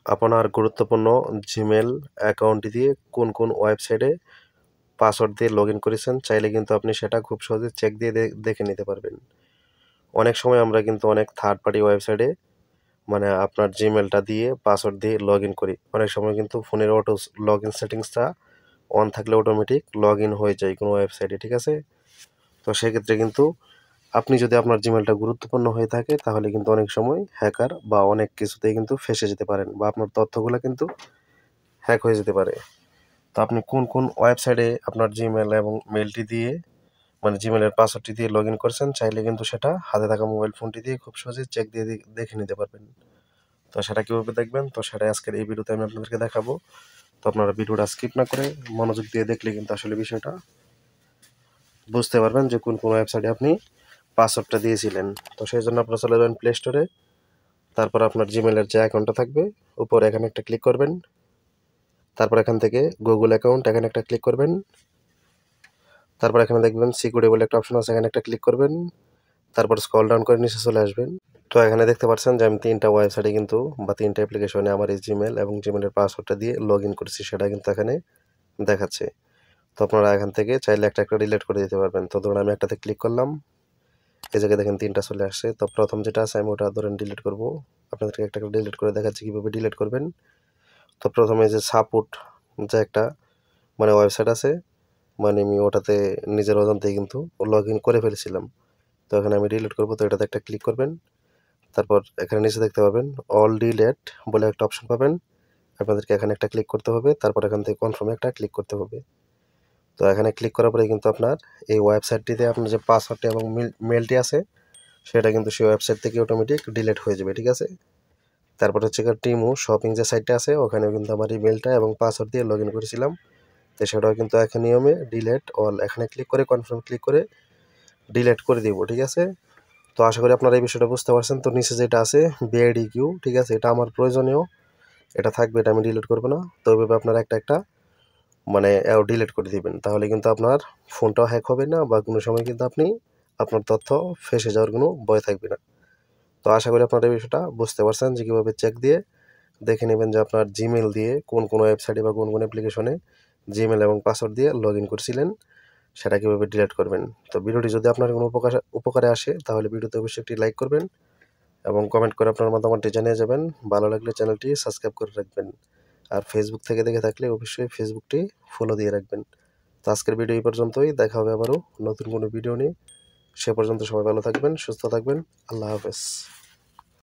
আপনার গুরুত্বপূর্ণ Gmail account দিয়ে কোন কোন ওয়েবসাইটে পাসওয়ার্ড দিয়ে লগ ইন করেছেন চাইলে কিন্তু আপনি সেটা খুব সহজে চেক দিয়ে দেখে নিতে পারবেন। অনেক সময় আমরা কিন্তু অনেক থার্ড পার্টি ওয়েবসাইটে মানে আপনার জিমেলটা দিয়ে পাসওয়ার্ড দিয়ে লগ ইন করি। অনেক সময় কিন্তু ফোনের অটো লগ ইন সেটিংসটা অন থাকলে অটোমেটিক লগ ইন হয়ে যায় কোনো ওয়েবসাইটে, ঠিক আছে? তো সেক্ষেত্রে কিন্তু আপনি যদি আপনার জিমেলটা গুরুত্বপূর্ণ হয়ে থাকে তাহলে কিন্তু অনেক সময় হ্যাকার বা অনেক কিছুতেই কিন্তু ফেঁসে যেতে পারেন বা আপনার তথ্যগুলো কিন্তু হ্যাক হয়ে যেতে পারে। তো আপনি কোন কোন ওয়েবসাইটে আপনার জিমেল এবং মেলটি দিয়ে মানে জিমেলের পাসওয়ার্ডটি দিয়ে লগ ইন করেছেন চাইলে কিন্তু সেটা হাতে থাকা মোবাইল ফোনটি দিয়ে খুব সহজে চেক দিয়ে দেখে নিতে পারবেন। তো সেটা কীভাবে দেখবেন তো সেটাই আজকের এই ভিডিওতে আমি আপনাদেরকে দেখাবো। তো আপনারা ভিডিওটা স্কিপ না করে মনোযোগ দিয়ে দেখলে কিন্তু আসলে বিষয়টা বুঝতে পারবেন যে কোন কোন ওয়েবসাইটে আপনি পাসওয়ার্ডটা দিয়েছিলেন। তো সেই জন্য আপনারা চলে যাবেন প্লে স্টোরে, তারপর আপনার জিমেলের যে অ্যাকাউন্টটা থাকবে উপরে এখানে একটা ক্লিক করবেন, তারপর এখান থেকে গুগল অ্যাকাউন্ট এখানে একটা ক্লিক করবেন, তারপর এখানে দেখবেন সিকিউরিটি বলে একটা অপশন আছে এখানে একটা ক্লিক করবেন, তারপর স্ক্রল ডাউন করে নিচে চলে আসবেন। তো এখানে দেখতে পাচ্ছেন যে আমি 3টা ওয়েবসাইটে কিন্তু বা 3টা অ্যাপ্লিকেশনে আমার এই জিমেল এবং জিমেলের পাসওয়ার্ডটা দিয়ে লগ ইন করেছি সেটা কিন্তু এখানে দেখাচ্ছে। তো আপনারা এখান থেকে চাইলে একটা একটা ডিলিট করে দিতে পারবেন। তো ধরুন আমি একটাতে ক্লিক করলাম, এই জায়গায় দেখেন 3টা চলে আসছে। তো প্রথম যেটা আছে আমি ওটা ধরেন ডিলিট করব। আপনাদেরকে একটা করে ডিলিট করে দেখাচ্ছি কীভাবে ডিলিট করবেন। তো প্রথমে যে সাপোর্ট যে একটা মানে ওয়েবসাইট আছে, মানে আমি ওটাতে নিজের অজান্তেই কিন্তু লগ ইন করে ফেলেছিলাম। তো এখানে আমি ডিলিট করব, তো এটাতে একটা ক্লিক করবেন, তারপর এখানে নিচে দেখতে পাবেন অল ডিলেট বলে একটা অপশন পাবেন, আপনাদেরকে এখানে একটা ক্লিক করতে হবে, তারপর এখান থেকে কনফার্মে একটা ক্লিক করতে হবে। তো এখানে ক্লিক করার পরে কিন্তু আপনার এই ওয়েবসাইটটিতে আপনার যে পাসওয়ার্ডটি এবং মেলটি আছে সেটা কিন্তু সেই ওয়েবসাইট থেকে অটোমেটিক ডিলিট হয়ে যাবে, ঠিক আছে? তারপর হচ্ছে টিমু শপিং যে সাইটটা আছে ওখানেও কিন্তু আমার ইমেলটা এবং পাসওয়ার্ড দিয়ে লগ ইন করেছিলাম। তো সেটাও কিন্তু একই নিয়মে ডিলিট অল এখানে ক্লিক করে কনফার্ম ক্লিক করে ডিলিট করে দিব, ঠিক আছে? তো আশা করি আপনারা এই বিষয়টা বুঝতে পারছেন। তো নিচে যেটা আছে বিআইডিকিউ, ঠিক আছে, এটা আমার প্রয়োজনীয়, এটা থাকবে, এটা আমি ডিলিট করবো না। তো ওইভাবে আপনারা একটা একটা মানে ডিলিট করে দিবেন, তাহলে কিন্তু আপনার ফোনটাও হ্যাক হবে না বা কোনো সময় কিন্তু আপনি আপনার তথ্য ফেঁসে যাওয়ার কোনো ভয় থাকবে না। তো আশা করি আপনারা এই বিষয়টা বুঝতে পারছেন যে কীভাবে চেক দিয়ে দেখে নেবেন যে আপনার জিমেল দিয়ে কোন কোন ওয়েবসাইটে বা কোন কোন অ্যাপ্লিকেশনে জিমেল এবং পাসওয়ার্ড দিয়ে লগ ইন করছিলেন সেটা কীভাবে ডিলিট করবেন। তো ভিডিওটি যদি আপনার কোনো উপকারে আসে তাহলে ভিডিওতে অবশ্যই একটি লাইক করবেন এবং কমেন্ট করে আপনার মতামতটি জানিয়ে যাবেন। ভালো লাগলে চ্যানেলটি সাবস্ক্রাইব করে রাখবেন। আর ফেসবুক থেকে দেখে থাকলে অবশ্যই ফেসবুকটি ফলো দিয়ে রাখবেন। তো আজকের ভিডিও এই পর্যন্তই, দেখা হবে আবারও নতুন কোনো ভিডিও নিয়ে। সে পর্যন্ত সবাই ভালো থাকবেন, সুস্থ থাকবেন। আল্লাহ হাফেজ।